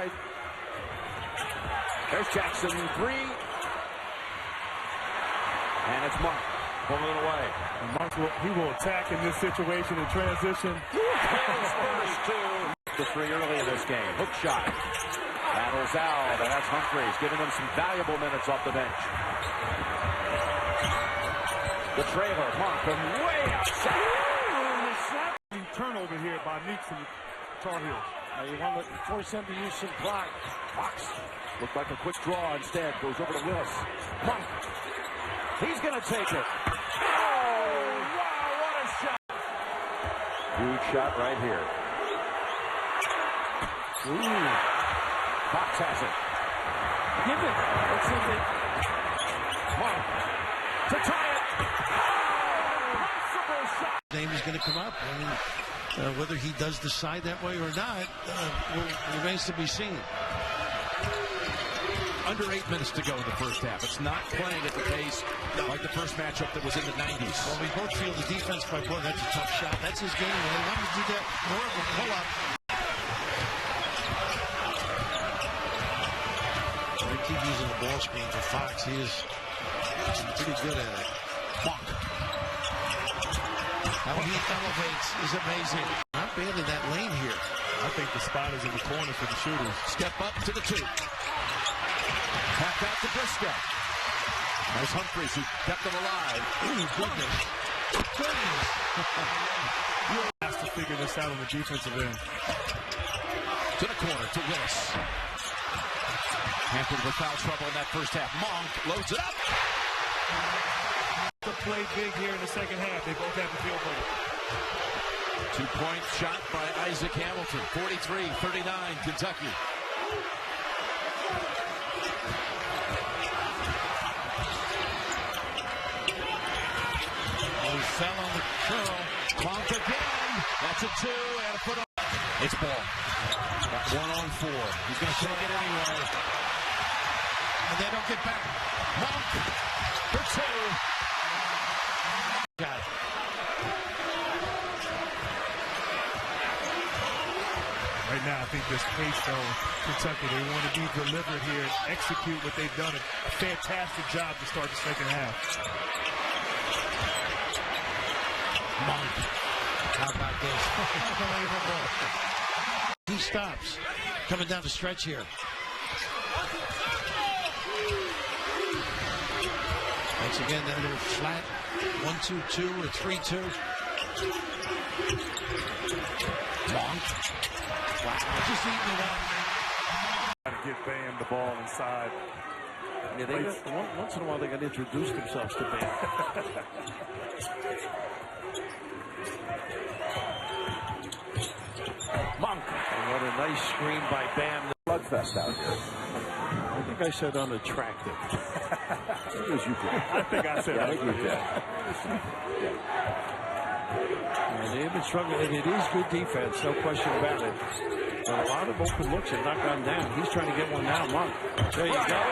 right. There's Jackson, 3. And it's Monk pulling it away. Monk he will attack in this situation in transition. The 3 early in this game. Hook shot. Battles out, and that's Humphreys giving them some valuable minutes off the bench. The trailer, Monk from way outside. Turnover here by Meeks from the Tar Heels. You want to force them to use some clock. Fox looked like a quick draw instead. Goes over to Willis. Monk. He's going to take it. Oh, wow, what a shot. Huge shot right here. Ooh. Fox has it. Give it. Let's see it. Monk to tie it. Oh, possible shot. Name is going to come up. I mean, whether he does decide that way or not remains to be seen. Under 8 minutes to go in the first half. It's not playing at the pace like the first matchup that was in the 90s. Well, we both feel the defense by boy, that's a tough shot. That's his game. They want to do that more of a pull-up. They keep using the ball screen for Fox. He is pretty good at it. Monk. How he elevates is amazing. Not bad in that lane here. I think the spot is in the corner for the shooters. Step up to the 2. Back out to Briscoe. Nice Humphreys who kept them alive. Ooh, goodness. Goodness. He has to figure this out on the defensive end. To the corner to Willis. Hampton with foul trouble in that first half. Monk loads it up. To play big here in the second half. They both have the field goal. 2-point shot by Isaac Hamilton. 43-39 Kentucky. He fell on the curl. Monk again. That's a 2 and a foot on. It's ball. Got 1-on-4. He's going to take it anyway. And they don't get back. Monk for 2. Got it. Right now, I think this pace, though, Kentucky, they want to be deliberate here and execute what they've done. A fantastic job to start the second half. Monk. How about this? Unbelievable. He stops. Coming down the stretch here. Once again, that little flat 1-2-2 or 3-2. Monk. Wow, just eating it up. Trying to get Bam the ball inside. Yeah, they got, once in a while they got to introduce themselves to Bam. Monk. And what a nice screen by Bam. Bloodfest out here. I think I said unattractive. As you did. I think I said I think you did. And they've been struggling. It is good defense, no question about it. But a lot of open looks have not gone down. He's trying to get one now, Monk. There you go.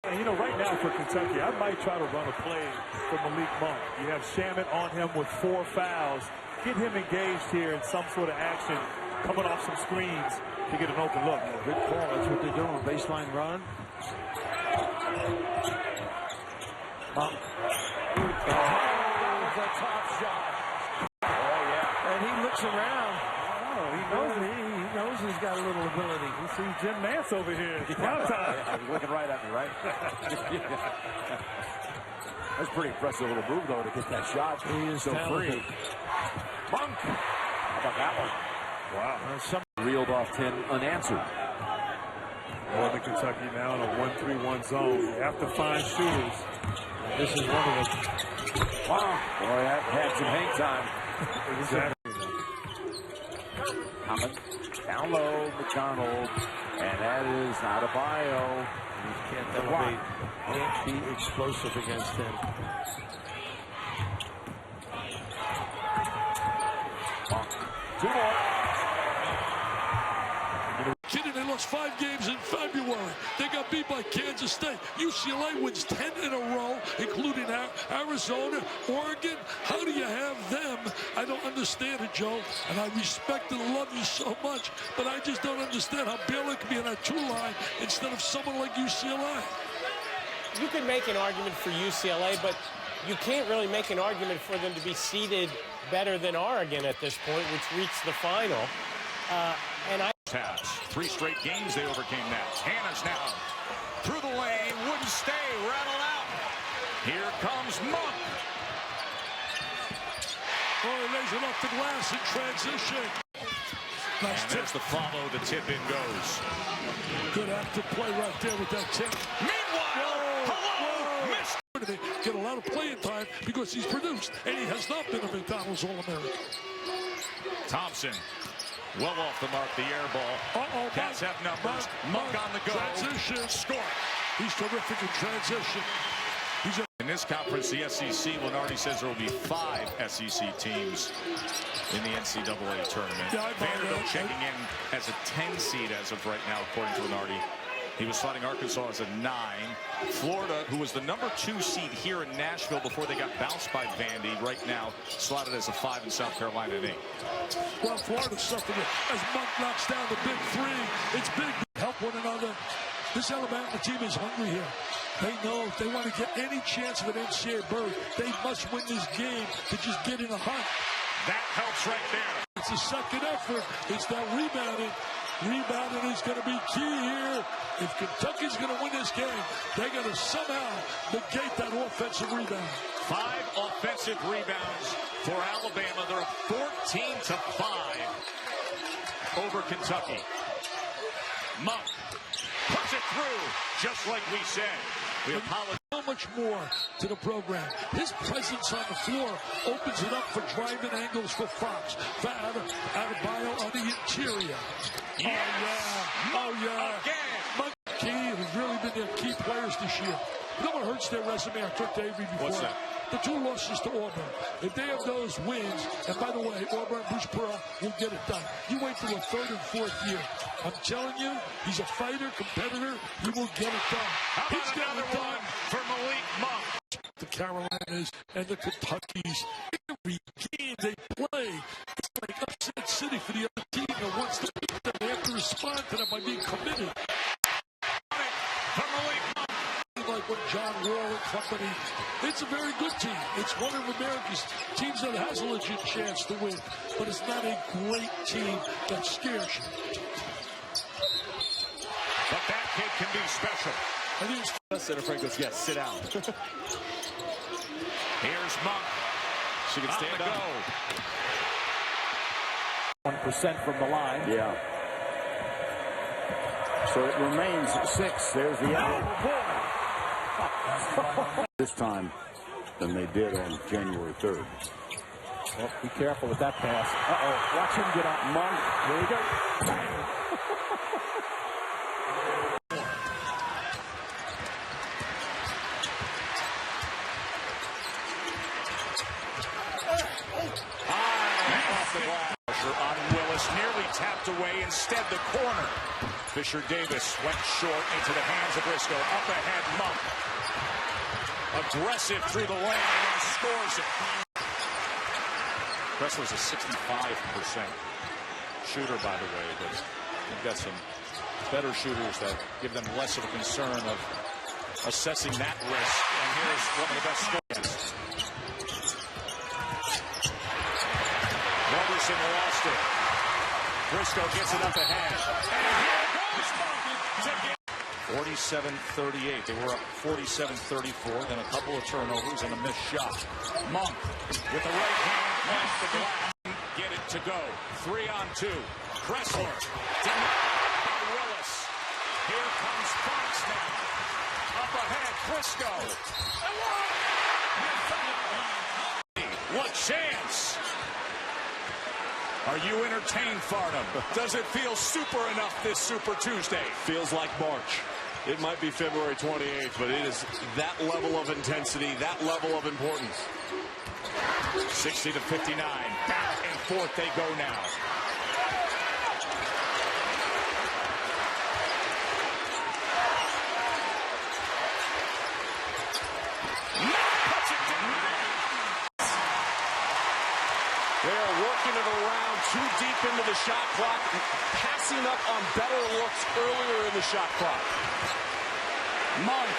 And, you know, right now for Kentucky, I might try to run a play for Malik Monk. You have Shamet on him with 4 fouls. Get him engaged here in some sort of action, coming off some screens to get an open look. Good call. That's what they're doing. Baseline run. Monk. The top shot. Oh, yeah. And he looks around. He knows he's got a little ability. You see Jim Nance over here. Prime time. Yeah, he's looking right at me, right? That's a pretty impressive little move, though, to get that shot. He is so talented. free. Monk. How about that one? Wow. Reeled off 10 unanswered. Northern Kentucky now in a 1-3-1 zone. You have to find shooters. This is one of them. Wow. Boy, that had some hang time. Exactly. Hammond. Down low, McDonald. And that is Adebayo. He can't elevate. Can't be explosive against him. Two more. Kennedy lost 5 games in February. They got beat by Kansas State. UCLA wins 10 in a row, including Arizona, Oregon. How do you have them? I don't understand it, Joe. And I respect and love you so much, but I just don't understand how Baylor can be on that 2 line instead of someone like UCLA. You could make an argument for UCLA, but you can't really make an argument for them to be seeded better than Oregon at this point, which reached the final. Pass. 3 straight games they overcame that. Hannah's now through the lane, wouldn't stay, rattled out. Here comes Monk. Oh, he lays it off the glass in transition. Nice And tip. there's the follow, the tip in goes. Good active play right there with that tip. Meanwhile, hello, missed. Get a lot of playing time because he's produced, and he has not been a McDonald's All-American. Thompson, well off the mark, the air ball. Cats have numbers. Monk on the go. Transition. Score. He's terrific in transition. In this conference, the SEC, Lenardi says there will be 5 SEC teams in the NCAA tournament. Yeah, Vanderbilt checking in as a 10 seed as of right now, according to Lenardi. He was slotting Arkansas as a 9. Florida, who was the number 2 seed here in Nashville before they got bounced by Vandy, right now slotted as a 5 in South Carolina and 8. Well, Florida's suffering it as Monk knocks down the big 3. It's big. Help one another. This Alabama team is hungry here. They know if they want to get any chance of an NCAA berth, they must win this game to just get in a hunt. That helps right there. It's a second effort. It's that rebounding. Rebounding is going to be key here. If Kentucky's going to win this game, they got to somehow negate that offensive rebound. 5 offensive rebounds for Alabama. They're up 14-5 over Kentucky. Monk puts it through, just like we said. We apologize. So much more to the program. His presence on the floor opens it up for driving angles for Fox. For Adebayo on the interior. Yes. Oh, yeah. Again. Mike Key has really been their key players this year. You know what hurts their resume? I talked to Avery before. What's that? The 2 losses to Auburn. If they have those wins, and by the way, Auburn, Bruce Pearl will get it done. You wait till the 3rd and 4th year. I'm telling you, he's a fighter, competitor. He will get it done. How about He's getting another it done. one for Malik Monk? The Carolinas and the Kentuckys, every game they play, it's like upset city for the other team that wants to beat them. They have to respond to them by being committed. For Malik Monk. Like what John Wall and company, it's a very good team. It's one of America's teams that has a legit chance to win, but it's not a great team that scares you. But that kid can be special. I think it's Center Frank goes, yes, sit down. Here's Monk. She can stand on the up. go. 1% from the line. Yeah. So it remains 6. There's the out. This time than they did on January 3rd. Well, be careful with that pass. Uh-oh. Watch him get out. Monk. There you go. Off the glass. Pressure on Willis. Nearly tapped away. Instead, the corner. Fisher Davis went short into the hands of Briscoe. Up ahead, Monk. Aggressive through the lane and scores it. Pressler's a 65% shooter, by the way, but we've got some better shooters that give them less of a concern of assessing that risk. And here's one of the best scorers. Robertson lost it. Briscoe gets it up ahead. And here goes Monk. 47-38. They were up 47-34. Then a couple of turnovers and a missed shot. Monk with the right hand off the glass. Get it to go. 3-on-2. Pressler. Denied by Willis. Here comes Fox now. Up ahead, Briscoe. What chance? Are you entertained, Farnham? Does it feel super enough this Super Tuesday? Feels like March. It might be February 28th, but it is that level of intensity, that level of importance. 60-59. Back and forth they go now. the shot clock, passing up on better looks earlier in the shot clock. Monk.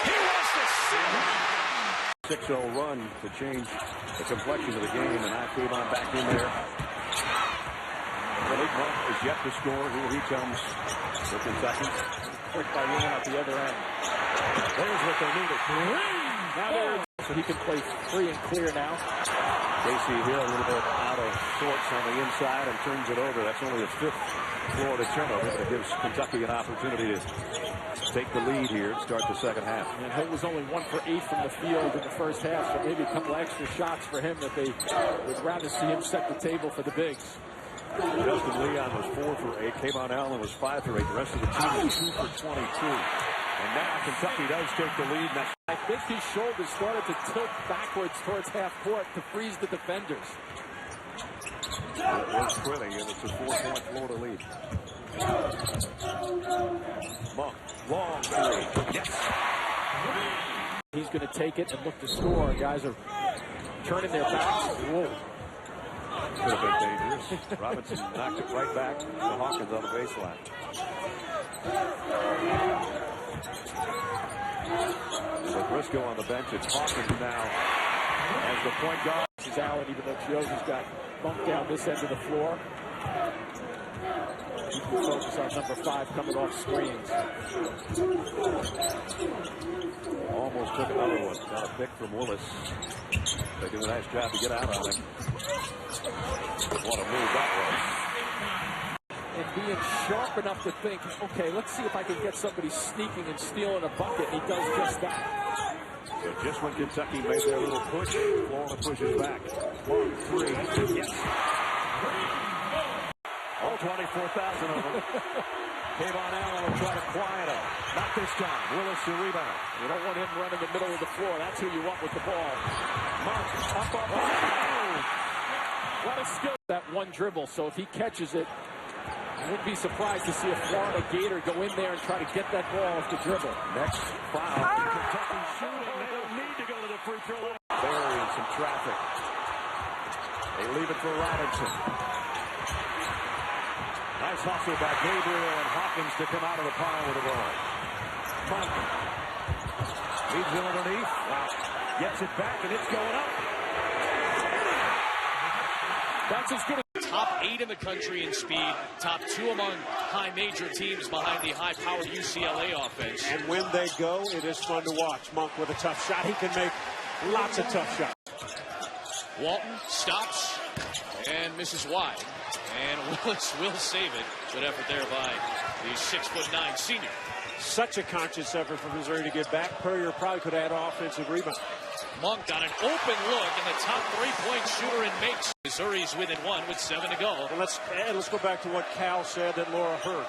He wants to sit. 6-0 run to change the complexion of the game, and I came on back in there. Malik is yet to score. Here he comes for Kentucky. Quick by Wynn at the other end. There's what they needed. Now there, so he can play free and clear now. Casey Hill a little bit out of sorts on the inside and turns it over. That's only his 5th Florida turnover, but it gives Kentucky an opportunity to take the lead here and start the second half. And Hill was only 1 for 8 from the field in the first half, so maybe a couple extra shots for him that they would rather see him set the table for the bigs. Justin Leon was 4 for 8. Kayvon Allen was 5 for 8. The rest of the team was 2 for 22. And now Kentucky does take the lead. I think his shoulders started to tilt backwards towards half court to freeze the defenders. It works pretty, and it's a 4-point Florida lead. Monk, long 3. Yes. He's going to take it and look to score. Guys are turning their backs. Whoa. Could have been dangerous. Robinson knocked it right back to Hawkins on the baseline. So Briscoe on the bench. It's Hawkins now as the point guard. This is Allen, even though Chioza's got bumped down this end of the floor. He can focus on number 5 coming off screens. Almost took another one. Got a pick from Willis. They do a nice job to get out on him. What a move that was. And being sharp enough to think, okay, let's see if I can get somebody sneaking and stealing a bucket. And he does just that. So just when Kentucky made their little push, Florida pushes back. 1, 3. Yes. All 24,000 of them. Kayvon Allen will try to quiet him. Not this time. Willis the rebound. You don't want him running the middle of the floor. That's who you want with the ball. Monk up. What a skill. That one dribble. So if he catches it, I wouldn't be surprised to see a Florida Gator go in there and try to get that ball off the dribble. Next foul. Kentucky shooting. They don't need to go to the free throw line. Burying some traffic. They leave it for Robinson. Nice hustle by Gabriel and Hawkins to come out of the pile with the ball. Monk leads it underneath. Wow. Gets it back, and it's going up. That's as good as top 8 in the country in speed, top 2 among high major teams behind the high-powered UCLA offense. And when they go, it is fun to watch. Monk with a tough shot. He can make lots of tough shots. Walton stops and misses wide. And Willis will save it. Good effort there by the 6'9" senior. Such a conscious effort for Missouri to get back. Purrier probably could add offensive rebound. Monk got an open look, and the top 3-point shooter and makes. Missouri's within 1 with 7 to go. And let's go back to what Cal said that Laura heard.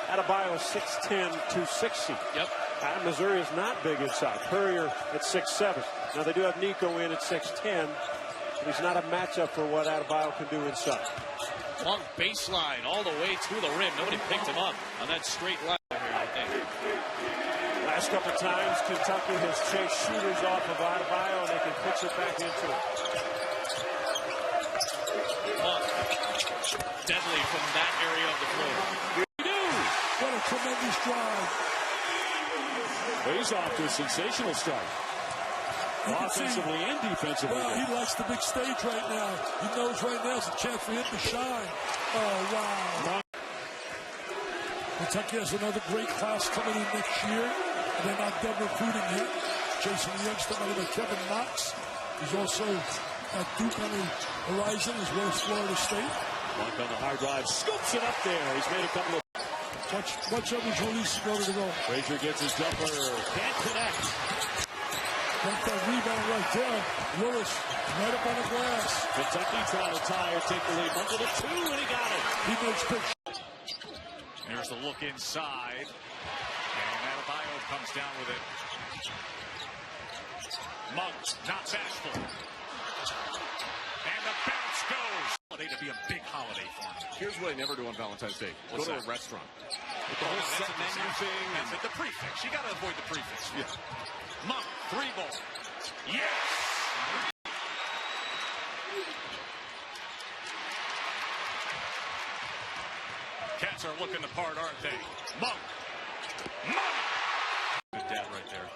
Adebayo is 6'10", 260. Yep. Missouri is not big inside. Purrier at 6'7". Now they do have Nico in at 6'10", but he's not a matchup for what Adebayo can do inside. Monk baseline all the way to the rim. Nobody picked him up on that straight line here, I think. Last couple times, Kentucky has chased shooters off of Adebayo, and they can pitch it back into it. Monk, deadly from that area of the floor. What a tremendous drive. He's off to a sensational start. Offensively and defensively. Well, he likes the big stage right now. He knows right now is a chance for him to shine. Oh, wow. Kentucky has another great class coming in next year. And they're not done recruiting yet. Chasing a youngster by the name of Kevin Knox. He's also at Duke on the horizon as well as Florida State. Monk on the high drive. Scoops it up there. He's made a couple of... Watch of his release go to the goal. Frazier gets his jumper. Can't connect. Got that rebound right there. Willis right up on the glass. Kentucky trying to tie or take the lead. Under the 2, and he got it. He makes quick. Here's the look inside. And Adebayo comes down with it. Monk, not bashful. And the bounce goes. To be a big holiday for him. Here's what I never do on Valentine's Day. Go to a restaurant. With the whole set menu thing. And the prefix. You got to avoid the prefix. Yeah. Monk, 3-ball. Yes! are looking the part, aren't they? Monk. Good dad right there.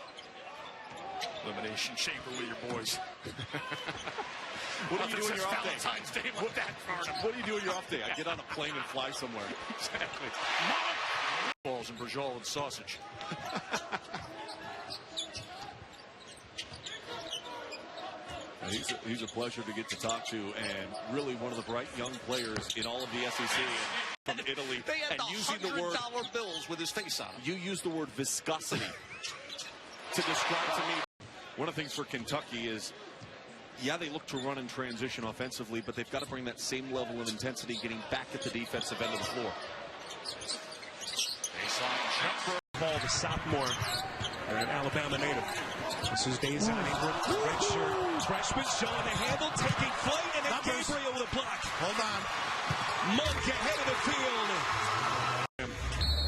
Elimination chamber with your boys. What do you do on your off day? Valentine's Day with that Farnham. What do you do on your off day? I get on a plane and fly somewhere. Exactly. Monk. Balls and brajol and sausage. He's a pleasure to get to talk to, and really one of the bright young players in all of the SEC. From Italy, They had and using the word $100 bills with his face on them. you use the word viscosity to describe to me. One of the things for Kentucky is, yeah, they look to run and transition offensively, but they've got to bring that same level of intensity getting back at the defensive end of the floor. Baseline jumper. Paul, the sophomore, an Alabama native. This is Daison Ingram, redshirt freshman, showing the handle, taking flight, and then Gabriel with a block. Hold on. Monk ahead of the field.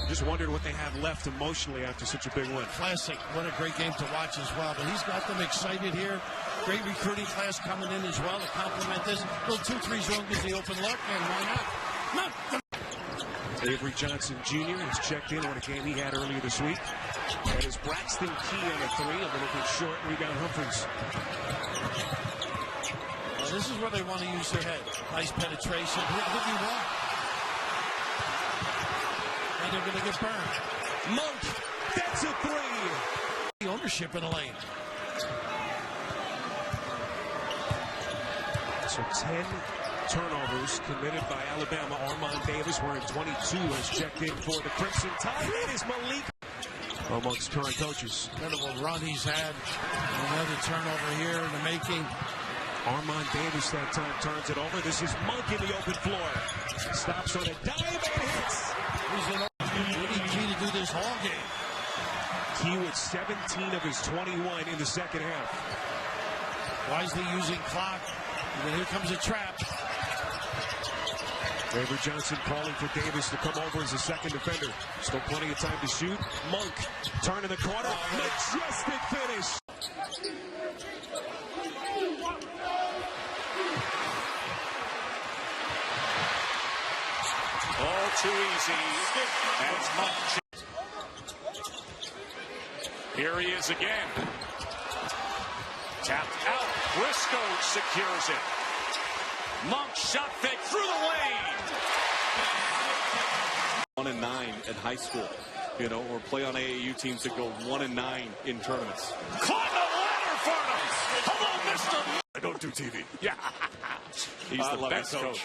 Just wondered what they have left emotionally after such a big win. Classic. What a great game to watch as well. But he's got them excited here. Great recruiting class coming in as well to complement this. Little 2-3 zone gives the open look, and why not? Avery Johnson Jr. has checked in on a game he had earlier this week. That is Braxton Key on a three, a little bit short. Rebound Humphries. Well, this is where they want to use their head. Nice penetration. What do you want? And they're going to get burned. Monk, that's a three. The ownership in the lane. So 10 turnovers committed by Alabama. Armand Davis, wearing 22, has checked in for the Crimson Tide. It is Malik amongst current coaches. Incredible run he's had. Another turnover here in the making. Armand Davis that time turns it over. This is Monk in the open floor. Stops on a dive and hits. He's in really key to do this all game. Key with 17 of his 21 in the second half. Wisely using clock. And then here comes a trap. Avery Johnson calling for Davis to come over as a second defender. Still plenty of time to shoot. Monk, turn in the corner. Majestic finish. All too easy. As Monk. Here he is again. Tapped out. Briscoe secures it. Monk shot fake through the lane. 1-9 at high school, you know, or play on AAU teams that go 1-9 in tournaments. Climb the ladder, Farnham. Hello, Mr. I don't do TV. Yeah. He's the best coach.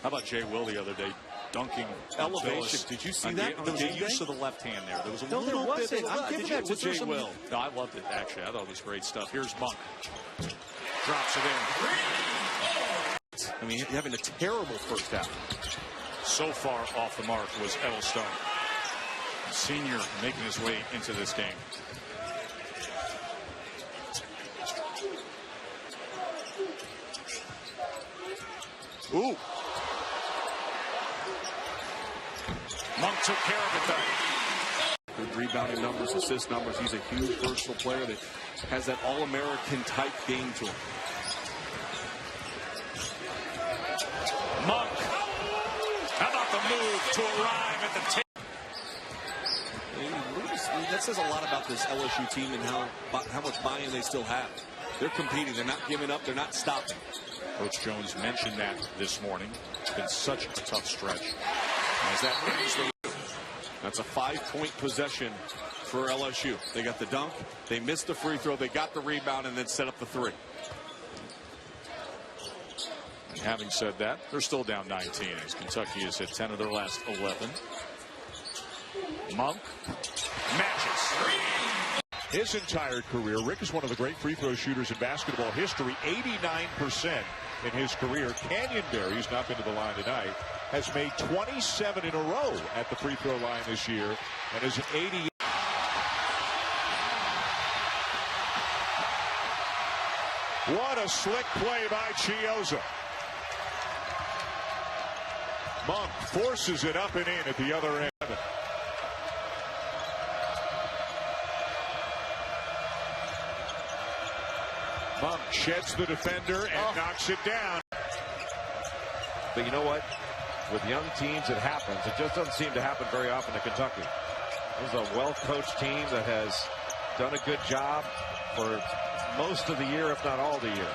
How about Jay Will the other day? Dunking elevation. Did you see that? There was a use of the left hand there. There was a little bit of I'm giving that to Jay Will. No, I loved it, actually. I thought it was great stuff. Here's Monk. Drops it in. I mean, having a terrible first half. So far off the mark was Edelstone. Senior making his way into this game. Ooh. Monk took care of it, though. Good rebounding numbers, assist numbers. He's a huge versatile player that has that All-American type game to him. Monk. How about the move to arrive at the tip? That says a lot about this LSU team and how much buy-in they still have. They're competing. They're not giving up. They're not stopping. Coach Jones mentioned that this morning. It's been such a tough stretch. As that brings the That's a 5-point possession for LSU. They got the dunk, they missed the free throw, they got the rebound, and then set up the three. And having said that, they're still down 19 as Kentucky has hit 10 of their last 11. Monk matches. His entire career, Rick is one of the great free throw shooters in basketball history. 89% in his career. Canyonberry, who's not been to the line tonight, has made 27 in a row at the free throw line this year and is an 80. What a slick play by Chiozza. Monk forces it up and in at the other end. Monk sheds the defender and knocks it down. But you know what? with young teams, it happens. It just doesn't seem to happen very often at Kentucky. This is a well-coached team that has done a good job for most of the year, if not all the year.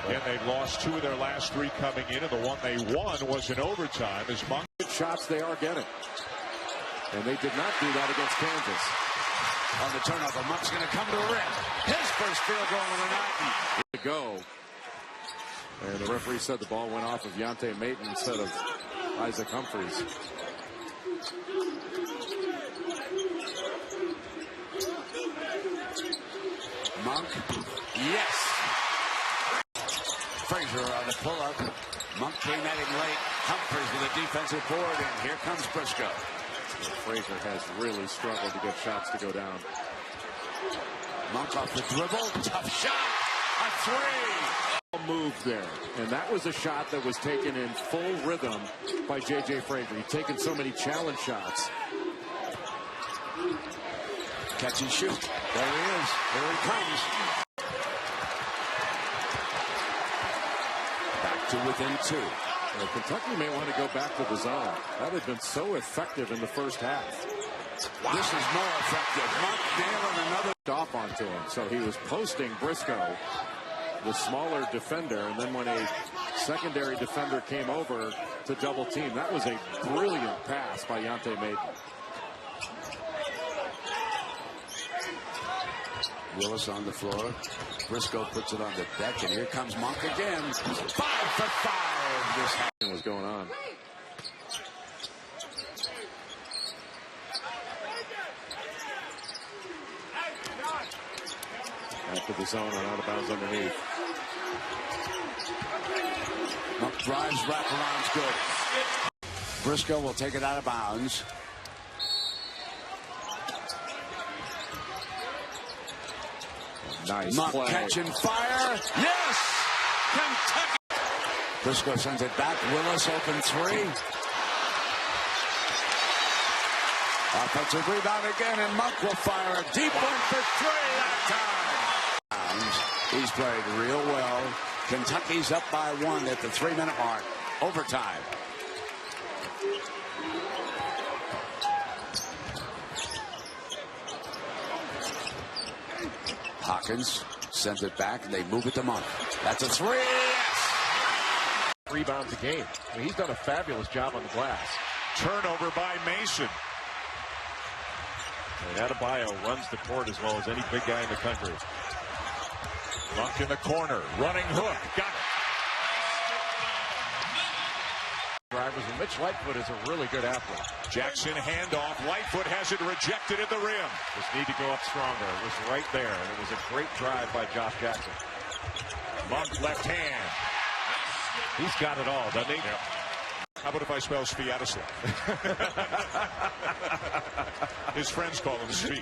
Again, they've lost 2 of their last 3 coming in, and the one they won was in overtime as Monk. Good shots they are getting. And they did not do that against Kansas. On the turnover, Monk's going to come to the rim. His first field goal of the night. To go. And the referee said the ball went off of Yante Maton instead of Isaac Humphries. Monk. Yes. Frazier on the pull-up. Monk came at him late. Humphries with a defensive board, and here comes Briscoe. Frazier has really struggled to get shots to go down. Monk off the dribble. Tough shot. A three. Move there. And that was a shot that was taken in full rhythm by J.J. Frazier. He's taken so many challenge shots. Catch and shoot. There he is. Here he comes. Back to within 2. Well, Kentucky may want to go back to the zone. That had been so effective in the first half. Wow. This is more effective. Monk nailing another off onto him. So he was posting Briscoe, the smaller defender, and then when a secondary defender came over to double team, that was a brilliant pass by Yante Maton. Willis on the floor. Briscoe puts it on the deck, and here comes Monk again. 5 for 5. This was going on. After the zone and out of bounds underneath. Monk drives, wraparound's good. Briscoe will take it out of bounds. Nice Monk play. catching fire. Yes! Kentucky. Briscoe sends it back. Willis open 3. Offensive rebound again, and Monk will fire a deep one for 3 that time. He's played real well. Kentucky's up by 1 at the 3-minute mark. Overtime. Hawkins sends it back, and they move it to Monk. That's a 3. Yes! Rebounds a game. I mean, he's done a fabulous job on the glass. Turnover by Mason. And Adebayo runs the court as well as any big guy in the country. Monk in the corner, running hook, got it. Drivers, and Mitch Lightfoot is a really good athlete. Jackson handoff, Lightfoot has it rejected at the rim. Just need to go up stronger. It was right there, and it was a great drive by Josh Jackson. Monk left hand. He's got it all, doesn't he? Yep. How about if I spell Sviatoslav? His friends call him Svi.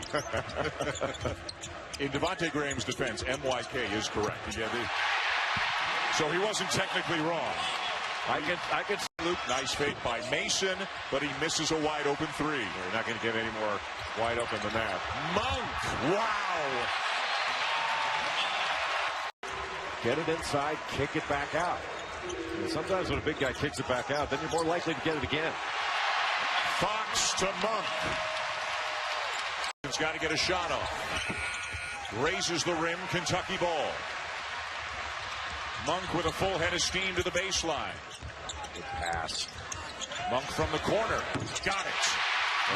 In Devontae Graham's defense, MYK is correct. So he wasn't technically wrong. I could Luke, nice fake by Mason, but he misses a wide open 3. You're not going to get any more wide open than that. Monk, wow. Get it inside, kick it back out. And sometimes when a big guy kicks it back out, then you're more likely to get it again. Fox to Monk. He's got to get a shot off. Raises the rim, Kentucky ball. Monk with a full head of steam to the baseline. Good pass. Monk from the corner. Got it.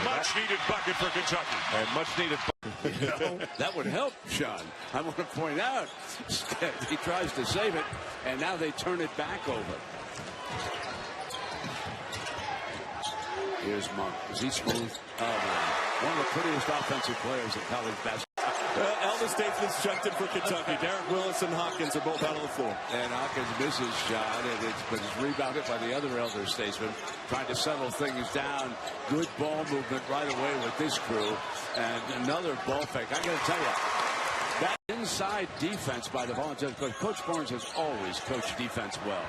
Much needed bucket for Kentucky. And much needed bucket. That would help, Sean. I want to point out, he tries to save it, and now they turn it back over. Here's Monk. Is he smooth? Oh, man. One of the prettiest offensive players in college basketball. Elvis Statesman's checked in for Kentucky. Derek Willis and Hawkins are both out on the floor. And Hawkins misses shot, but it's rebounded by the other Elder Statesman, trying to settle things down. Good ball movement right away with this crew. And another ball fake. I got to tell you, that inside defense by the Volunteers, but Coach Barnes has always coached defense well.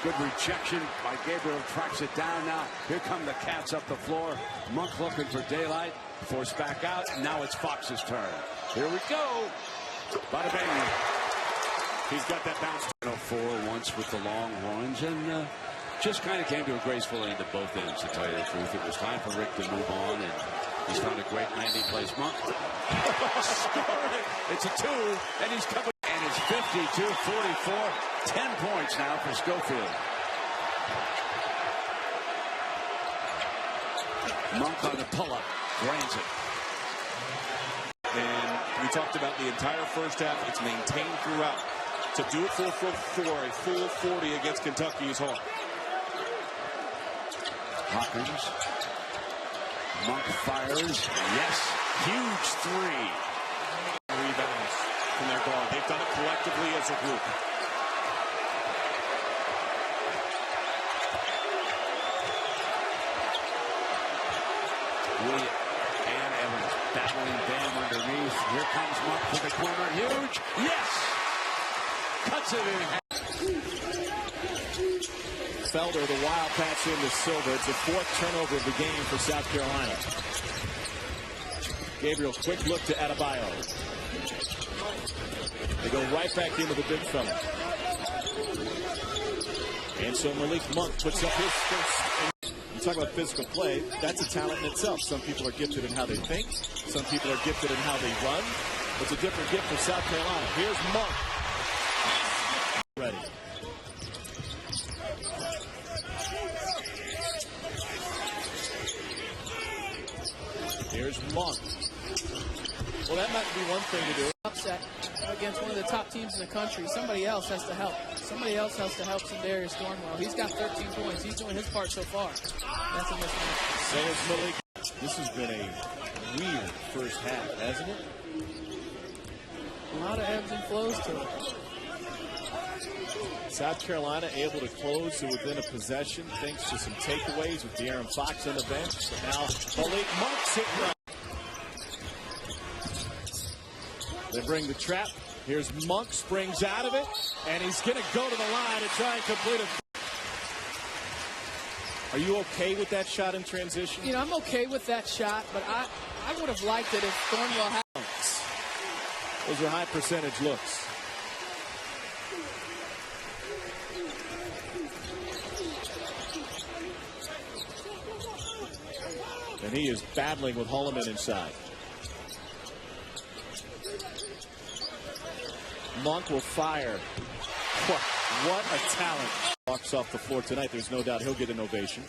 Good rejection by Gabriel, tracks it down now. Here come the Cats up the floor. Monk looking for daylight, forced back out, and now it's Fox's turn. Here we go. Bada bing. He's got that bounce. 4 once with the Longhorns, and just kind of came to a graceful end at both ends, to tell you the truth. It was time for Rick to move on, and he's found a great landing place. Monk. It's a 2, and he's coming. And it's 52-44. 10 points now for Schofield. Monk on the pull-up. Drains it. And we talked about the entire first half. It's maintained throughout. To do it for a full 40 against Kentucky is hard. Hawkins. Monk fires. Yes. Huge 3. Rebounds from their guard. They've done it collectively as a group. William and Evans battling Bam underneath. Here comes Monk to the corner. Huge. Yes. Cuts it in. Felder, the Wildcats into Silver. It's the 4th turnover of the game for South Carolina. Gabriel, quick look to Adebayo. They go right back into the big fella. And so Malik Monk puts up his first. You talk about physical play, that's a talent in itself. Some people are gifted in how they think. Some people are gifted in how they run. It's a different gift for South Carolina. Here's Monk. Ready. Here's Monk. Well, that might be one thing to do. Upset against one of the top teams in the country. Somebody else has to help. Somebody else has to help Darius Thornwell. He's got 13 points. He's doing his part so far. That's a mismatch. Says Malik. This has been a weird first half, hasn't it? A lot of ebbs and flows to it. South Carolina able to close to within a possession thanks to some takeaways with De'Aaron Fox on the bench. But now Malik Monk's hitting right. They bring the trap. Here's Monk, springs out of it, and he's going to go to the line and try and complete it. Are you okay with that shot in transition? You know, I'm okay with that shot, but I would have liked it if Thornwell had. Those are high percentage looks. And he is battling with Holloman inside. Monk will fire. What a talent. Walks off the floor tonight. There's no doubt he'll get an ovation.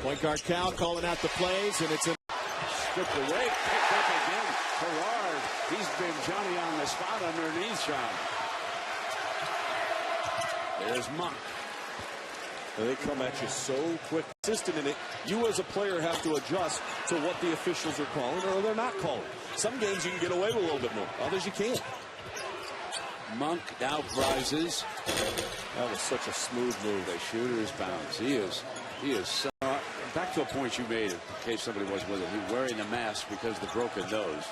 Point guard Cal calling out the plays, and it's a stripped away, picked up again. Gerard, he's been Johnny on the spot underneath shot. There's Monk. They come at you so quick. Consistent in it. You as a player have to adjust to what the officials are calling or they're not calling. Some games you can get away with a little bit more. Others you can't. Monk now rises. That was such a smooth move. The shooter's bounce. He is so, back to a point you made in case somebody was with it. He's wearing a mask because of the broken nose.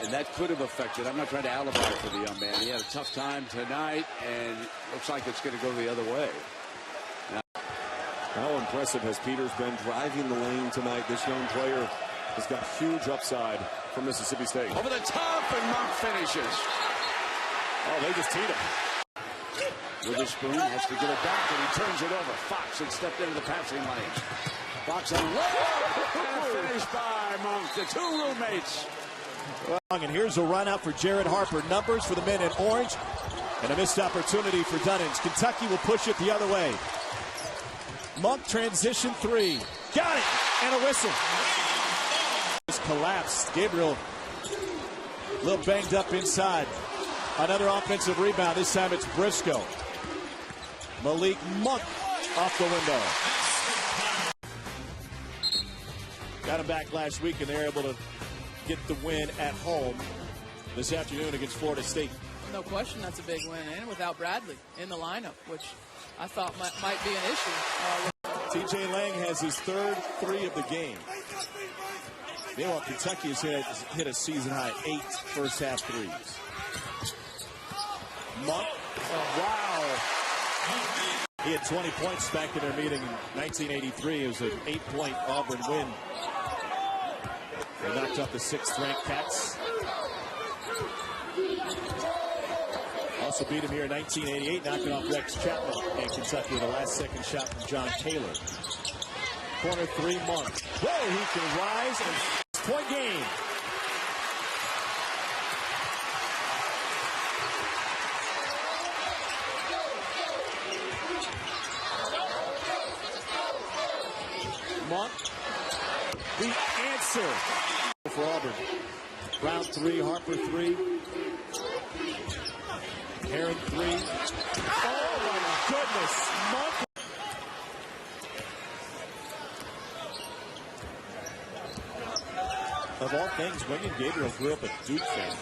And that could have affected. I'm not trying to alibi for the young man. He had a tough time tonight, and looks like it's going to go the other way. How impressive has Peters been driving the lane tonight? This young player has got huge upside from Mississippi State. Over the top, and Monk finishes. Oh, they just teed him. With his spoon, has to get it back, and he turns it over. Fox had stepped into the passing lane. Fox on and finished by Monk. The two roommates. And here's a run out for Jared Harper. Numbers for the men in orange, and a missed opportunity for Dunnins. Kentucky will push it the other way. Monk transition 3. Got it! And a whistle. Just collapsed. Gabriel a little banged up inside. Another offensive rebound. This time it's Briscoe. Malik Monk off the window. Got him back last week, and they're able to get the win at home this afternoon against Florida State. No question that's a big win, and without Bradley in the lineup, which I thought might be an issue. TJ Lang has his third 3 of the game. Meanwhile, Kentucky has hit a season-high 8 first-half threes. Monk, wow. He had 20 points back in their meeting in 1983. It was an 8-point Auburn win. They knocked off the 6th-ranked Cats. Also beat him here in 1988, knocking off Rex Chapman in Kentucky. The last-second shot from John Taylor. Corner 3, Monk. Whoa, he can rise and point game. Monk, the answer for Auburn. Brown 3, Harper 3. Heron 3. Oh my goodness, Monk. Of all things, William Gabriel grew up a Duke fan.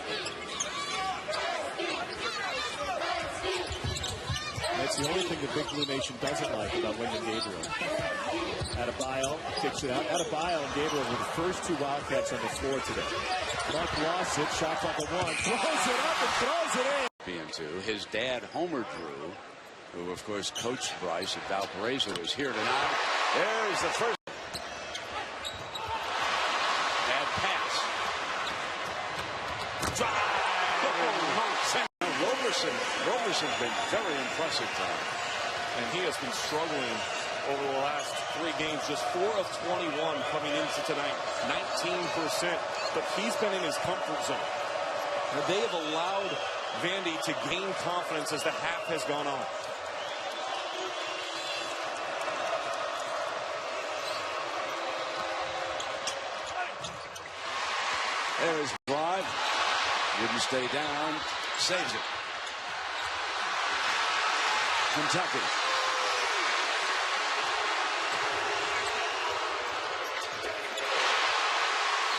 That's the only thing the Big Blue Nation doesn't like about William Gabriel. Adebayo kicks it out. Adebayo and Gabriel were the first 2 Wildcats on the floor today. Monk lost it, shot on the 1, throws it up and throws it in. His dad, Homer Drew, who of course coached Bryce at Valparaiso, is here tonight. There's the first. Bad pass. Drive. Roberson's been very impressive tonight. And he has been struggling over the last 3 games. Just 4 of 21 coming into tonight. 19%. But he's been in his comfort zone. And they have allowed Vandy to gain confidence as the half has gone on. There's drive. Wouldn't stay down. Saves it. Kentucky.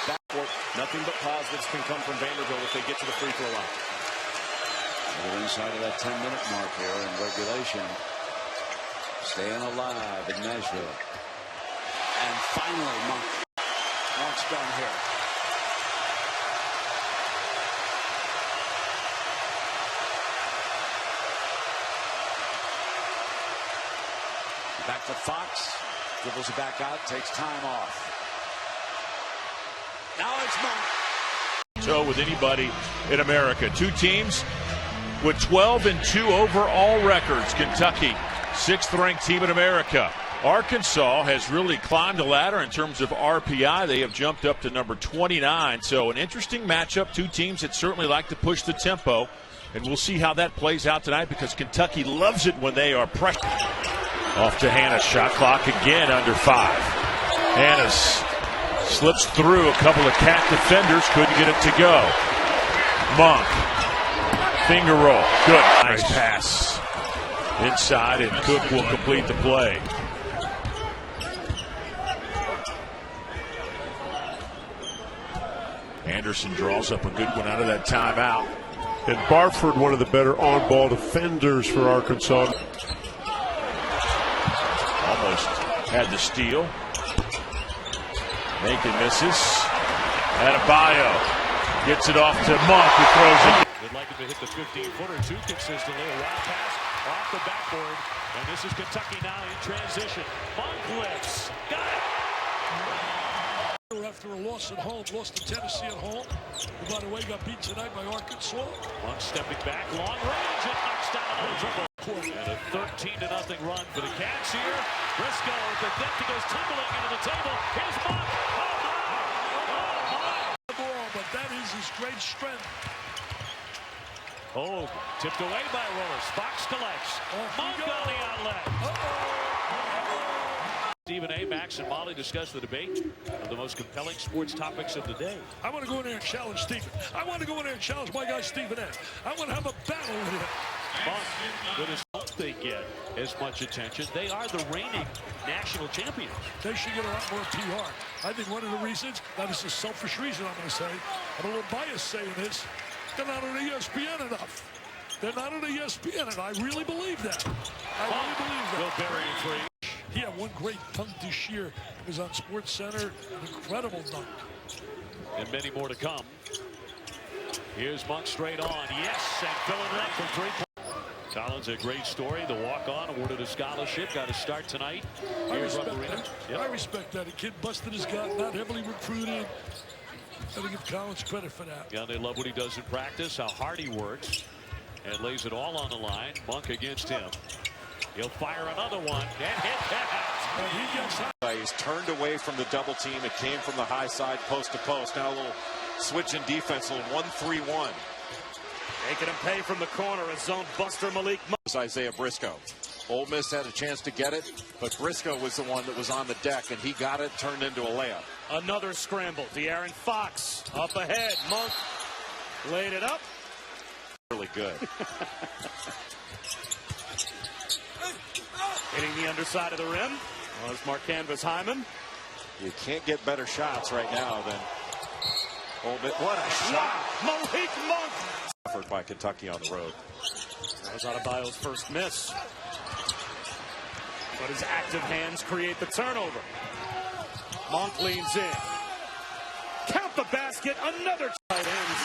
Backcourt, nothing but positives can come from Vanderbilt if they get to the free throw line. We're inside of that 10-minute mark here in regulation. Staying alive in Nashville. And finally, Monk's done here. Back to Fox. Dribbles it back out. Takes time off. Now it's Monk. Toe with anybody in America. 2 teams with 12-2 overall records. Kentucky, 6th-ranked team in America. Arkansas has really climbed the ladder in terms of RPI. They have jumped up to number 29. So an interesting matchup. 2 teams that certainly like to push the tempo. And we'll see how that plays out tonight because Kentucky loves it when they are pressured. Off to Hannah. Shot clock again under 5. Hannah slips through a couple of Cat defenders. Couldn't get it to go. Monk. Finger roll. Good. Nice pass. Inside, and Cook will complete the play. Anderson draws up a good one out of that timeout. And Barford, one of the better on-ball defenders for Arkansas. Almost had the steal. Macon misses. Adebayo gets it off to Monk, who throws it. They'd like him to hit the 15-footer too consistently. A wild pass off the backboard. And this is Kentucky now in transition. Monk lifts. Got it. After a loss at home, lost to Tennessee at home. And by the way, got beat tonight by Arkansas. Monk stepping back, long range, and knocks down another triple. And a 13-0 run for the Cats here. Briscoe, the depth goes tumbling into the table. Here's Monk. But that is his great strength. Oh, tipped away by Willis. Fox collects. Monk on the outlet. Stephen A. Max and Molly discuss the debate of the most compelling sports topics of the day. I want to go in there and challenge Stephen. I want to go in there and challenge my guy Stephen A. I want to have a battle with him. Monk, with his hope they get as much attention. They are the reigning national champions. They should get a lot more PR. I think one of the reasons, that is a selfish reason I'm going to say, I'm a little biased saying this, they're not on ESPN enough. They're not on ESPN, and I really believe that. I really believe that. Will bury it free. He had one great dunk this year. It was on SportsCenter. An incredible dunk. And many more to come. Here's Monk straight on. Yes, and filling it up from 3-point. Collins, a great story. The walk-on awarded a scholarship. Got to start tonight. I respect that. Yep. I respect that. A kid busted his gut, not heavily recruited. Got to give Collins credit for that. Yeah, they love what he does in practice, how hard he works, and lays it all on the line. Monk against him. He'll fire another one and hit that. He's turned away from the double team. It came from the high side, post to post. Now a little switch in defense, a little 1-3-1. Making him pay from the corner, a zone buster Malik Monk. Isaiah Briscoe. Ole Miss had a chance to get it, but Briscoe was the one that was on the deck, and he got it turned into a layup. Another scramble. De'Aaron Fox up ahead. Monk laid it up. Really good. Hitting the underside of the rim was Marcanvas Hyman. You can't get better shots right now than Ole Miss. What a shot! Malik Monk. Effort by Kentucky on the road. That was Adebayo's first miss. But his active hands create the turnover. Monk leans in. Count the basket. Another tight end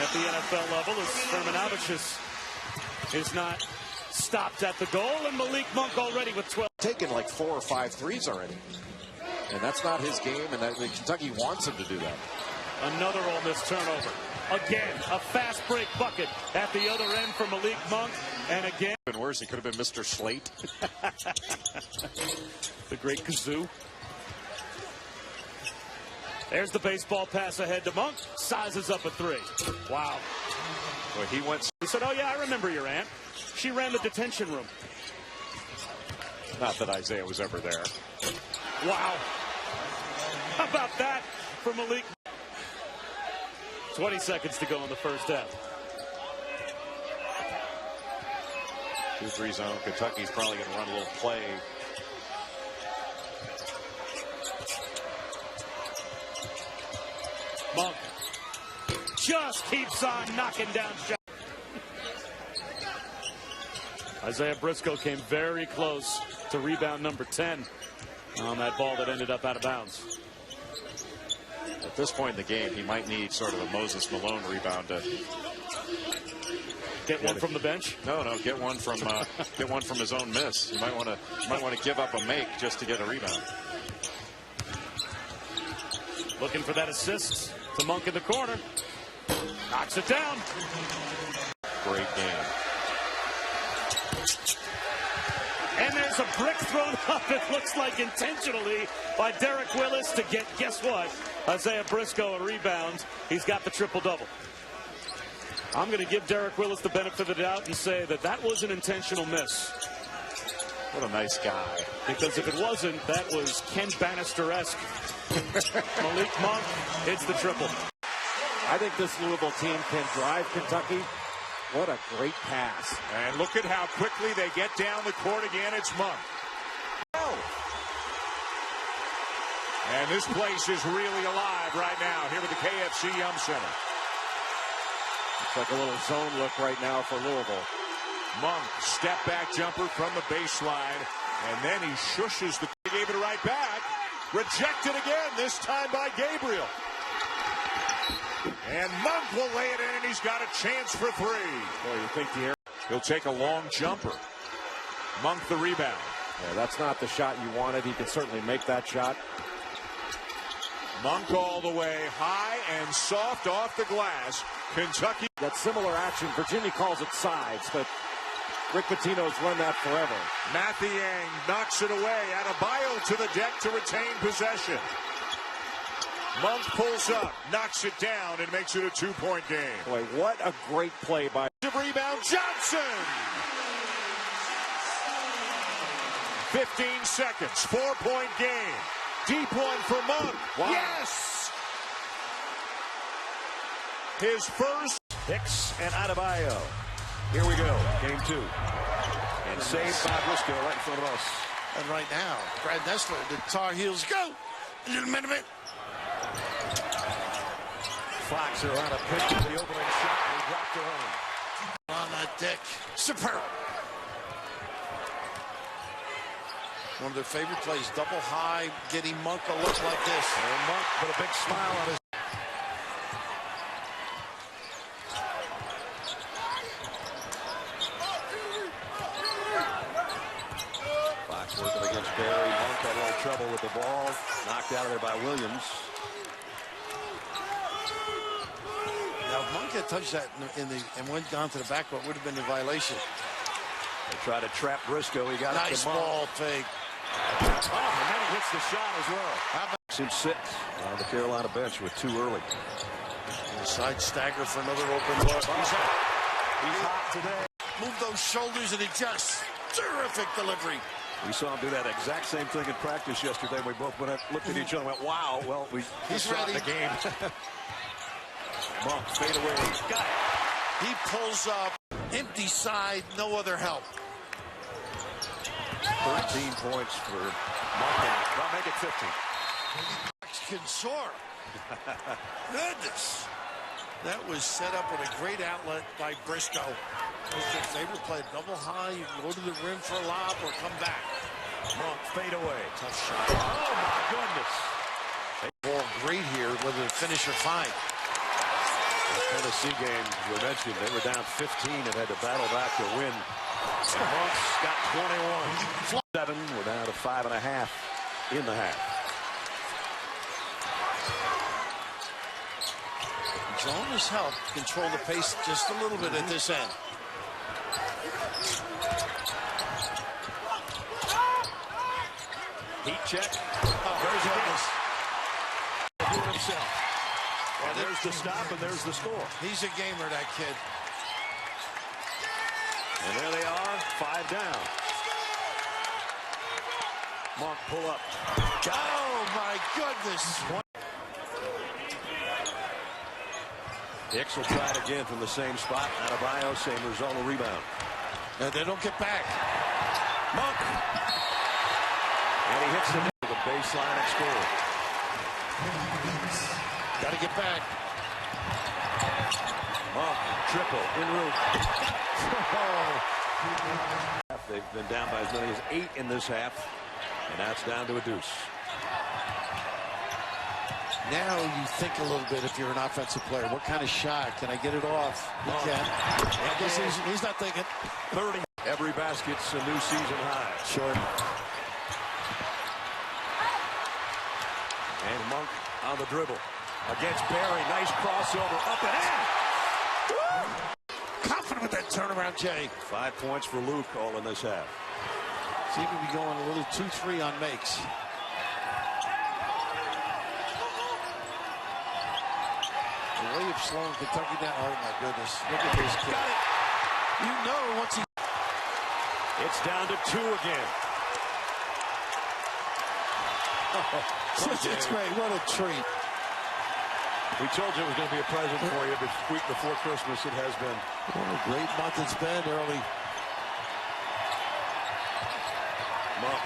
at the NFL level as Sherman Abishis is not stopped at the goal, and Malik Monk already with 12. Taken like 4 or 5 threes already. And that's not his game, and Kentucky wants him to do that. Another Ole Miss turnover. Again, a fast break bucket at the other end for Malik Monk. And again. Even worse, he could have been Mr. Slate. The great Kazoo. There's the baseball pass ahead to Monk. Sizes up a 3. Wow. Well, He said, oh, yeah, I remember your aunt. She ran the detention room. Not that Isaiah was ever there. Wow. How about that for Malik? 20 seconds to go in the first half. 2-3 zone. Kentucky's probably going to run a little play. Monk just keeps on knocking down shots. Isaiah Briscoe came very close to rebound number 10 on that ball that ended up out of bounds. At this point in the game, he might need sort of a Moses Malone rebound to get one from the bench. No, get one from his own miss. You might want to give up a make just to get a rebound. Looking for that assist to Monk in the corner. Knocks it down. Great game. And there's a brick thrown up, it looks like intentionally, by Derek Willis to get, guess what? Isaiah Briscoe a rebound. He's got the triple-double. I'm going to give Derek Willis the benefit of the doubt and say that was an intentional miss. What a nice guy. Because if it wasn't, that was Ken Bannister-esque. Malik Monk hits the triple. I think this Louisville team can drive Kentucky. What a great pass. And look at how quickly they get down the court again. It's Monk. Oh. And this place is really alive right now here at the KFC Yum Center. It's like a little zone look right now for Louisville. Monk, step back jumper from the baseline. And then he shushes the. He gave it right back. Rejected again, this time by Gabriel. And Monk will lay it in, and he's got a chance for 3. Boy, you think he'll take a long jumper. Monk the rebound. Yeah, that's not the shot you wanted. He can certainly make that shot. Monk all the way high and soft off the glass. Kentucky. That similar action. Virginia calls it sides, but Rick Pitino's run that forever. Mathiang knocks it away. Adebayo to the deck to retain possession. Monk pulls up, knocks it down, and makes it a 2-point game. Boy, what a great play by rebound Johnson. 15 seconds, 4-point game. Deep one for Monk. Wow. Yes! His first. Hicks and Adebayo. Here we go, game 2. And saved by Briscoe right in front of us. And right now, Brad Nessler, the Tar Heels go. Minute. Fox around a pitch to the opening shot, and he dropped it home. On that deck, superb. One of their favorite plays, double high, getting Monk a look like this. And Monk put a big smile on his. Fox working against Barry. Monk had a little trouble with the ball. Knocked out of there by Williams. Monk had touched that and went down to the backcourt, would have been a violation. They try to trap Briscoe. He got nice ball fake. Oh, and then he hits the shot as well. How about him sit on the Carolina bench with too early? Side stagger for another open look. He's hot today. Move those shoulders and adjust. Terrific delivery. We saw him do that exact same thing in practice yesterday. We both looked at each other and went, wow. Well, he's ready. The game. Monk, fade away. Got it. He pulls up. Empty side, no other help. 13 points for Monk. Well, make it 15. Can soar. Goodness. That was set up with a great outlet by Briscoe. They would play double high. You can go to the rim for a lob or come back. Monk, fade away. Tough shot. Oh, my goodness. Ball great here, whether to finish or find. The Tennessee game, you mentioned, they were down 15 and had to battle back to win. And Monk's got 21. 7, we're down to 5.5 in the half. Zone has helped control the pace just a little bit at this end. Heat check. Oh, there's Ellis. Do it himself. And there's the stop, and there's the score. He's a gamer, that kid. And there they are, 5 down. Monk, pull up. Oh, my goodness. Hicks will try it again from the same spot. Adebayo, same result, a rebound. And they don't get back. Monk. And he hits the baseline and scores. Got to get back. Monk, triple, en route. They've been down by as many as 8 in this half. And now it's down to a deuce. Now you think a little bit if you're an offensive player. What kind of shot? Can I get it off? He can. I guess he's not thinking. 30. Every basket's a new season high. Sure. And Monk on the dribble. Against Barry. Nice crossover. Up and in. Confident with that turnaround, Jay. 5 points for Luke all in this half. Seem to be going a little 2-3 on makes. The way of slowing Kentucky down. Oh, my goodness. Look at this kid. Got it. You know once he... It's down to 2 again. It's great. What a treat. We told you it was going to be a present for you the week before Christmas. It has been. What a great month it's been early. Monk.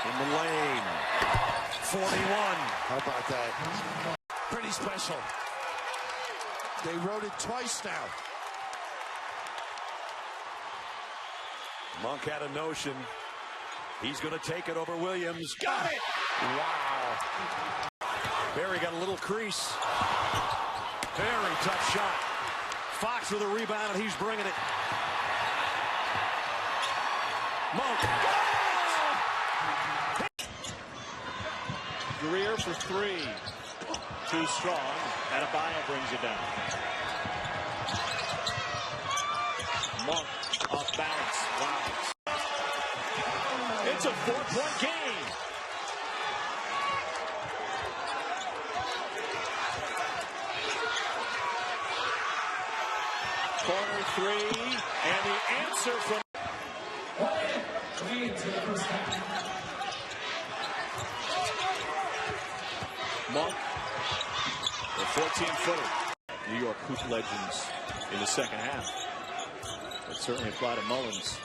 In the lane. 41. How about that? Pretty special. They wrote it twice now. Monk had a notion. He's going to take it over Williams. Got it! Wow. Barry got a little crease. Very tough shot. Fox with a rebound, and he's bringing it. Monk. Greer for 3. Too strong. Adebayo brings it down. Monk off balance. Wow. It's a 4-point game. Corner 3, and the answer from Monk, the 14-footer. New York hoop legends in the second half. That certainly apply to Mullins.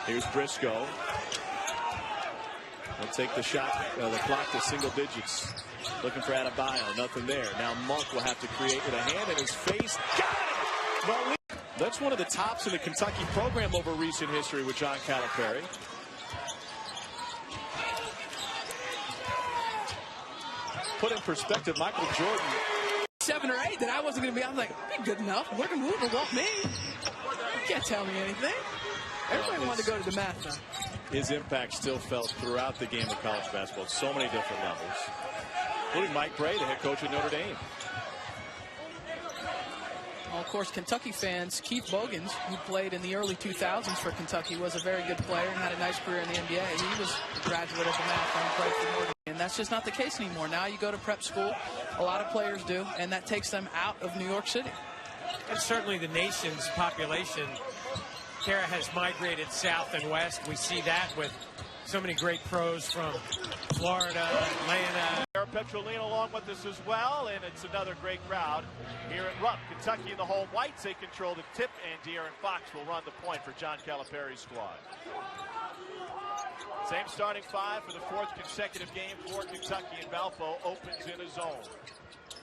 Here's Briscoe. He'll take the shot, the clock to single digits. Looking for Adebayo, nothing there. Now Monk will have to create with a hand in his face. Got it! Malik. That's one of the tops in the Kentucky program over recent history with John Calipari. Put in perspective, Michael Jordan. 7 or 8 that I wasn't going to be. I was like, be good enough. We're going to move or want me. You can't tell me anything. Everybody wanted to go to the mat now. His impact still felt throughout the game of college basketball at so many different levels. including Mike Brey, the head coach at Notre Dame. Well, of course, Kentucky fans, Keith Bogans, who played in the early 2000s for Kentucky, was a very good player and had a nice career in the NBA. He was a graduate of the math and played for Notre Dame. And that's just not the case anymore. Now you go to prep school, a lot of players do, and that takes them out of New York City. And certainly the nation's population, Kara, has migrated south and west. We see that with so many great pros from Florida, Atlanta. Petrolina along with us as well, and it's another great crowd here at Rupp. Kentucky in the home whites, they control the tip, and De'Aaron Fox will run the point for John Calipari's squad. Same starting five for the fourth consecutive game for Kentucky, and Balfo opens in a zone.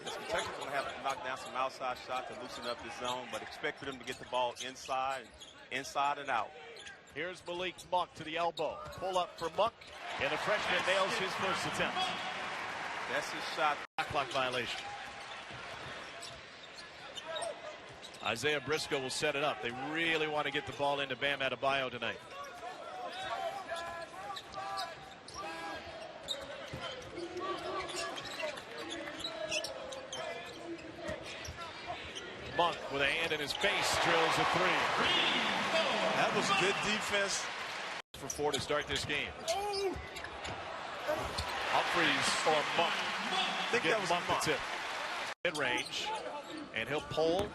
Yes, Kentucky's going to have to knock down some outside shots to loosen up this zone, but expect for them to get the ball inside and out. Here's Malik Monk to the elbow. Pull up for Monk, and the freshman nails his first attempt. That's his shot. Clock violation. Isaiah Briscoe will set it up. They really want to get the ball into Bam Adebayo tonight. Monk with a hand in his face drills a three. That was good defense for 4 to start this game. Humphreys or Monk. I think that was Monk the tip. Mid-range, and he'll pull,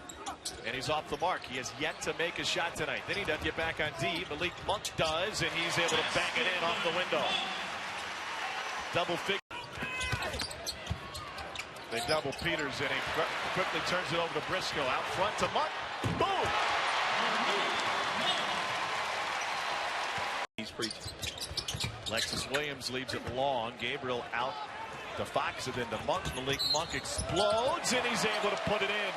and he's off the mark. He has yet to make a shot tonight. Then he doesn't get back on D. Malik Monk does, and he's able to bang it in off the window. Double figure. They double Peters, and he quickly turns it over to Briscoe. Out front to Monk. Boom! He's preaching. Lexus Williams leaves it long. Gabriel out to Fox and then to Monk. Malik Monk explodes, and he's able to put it in.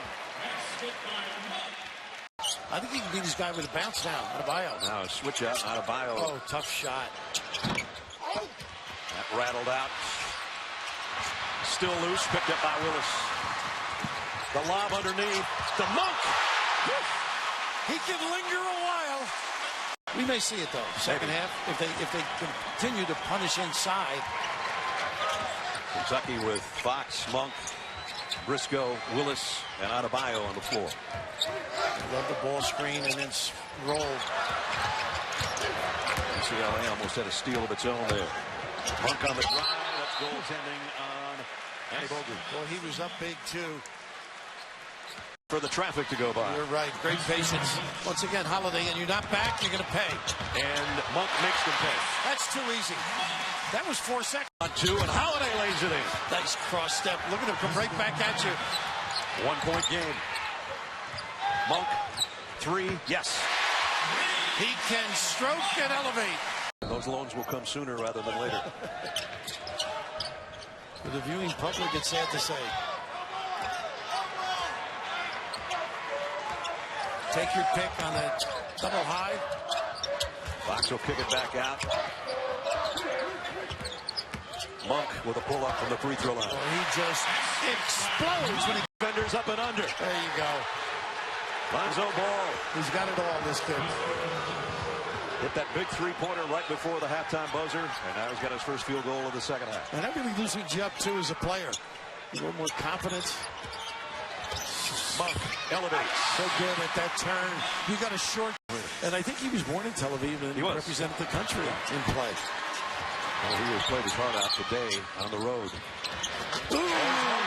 I think he can beat this guy with a bounce now. Adebayo. Now a switch out. Adebayo. Oh, tough shot. That rattled out. Still loose. Picked up by Willis. The lob underneath. The Monk. He can linger a while. We may see it though. Second half, if they continue to punish inside. Kentucky with Fox, Monk, Briscoe, Willis, and Adebayo on the floor. Love the ball screen and then roll. NCAA almost had a steal of its own there. Monk on the drive. That's goaltending on Andy Boger. Well, he was up big too. For the traffic to go by. You're right. Great patience. Once again, Holiday, and you're not back, you're going to pay. And Monk makes them pay. That's too easy. That was 4 seconds. On 2, and Holiday lays it in. Nice cross step. Look at him come right back at you. 1-point game. Monk, 3, yes. He can stroke and elevate. Those loans will come sooner rather than later. For the viewing public, it's sad to say. Take your pick on that double high. Fox will kick it back out. Monk with a pull-up from the free throw line. Oh, he just explodes when he defenders up and under. There you go. Lonzo Ball. He's got it all, this kid. Hit that big three-pointer right before the halftime buzzer, and now he's got his first field goal of the second half. And that really loosens you up, too, as a player. A little more confidence. Monk elevates. So good at that turn. You got a short. And I think he was born in Tel Aviv and represented the country in play. Well, he has played his heart out today on the road. Ooh,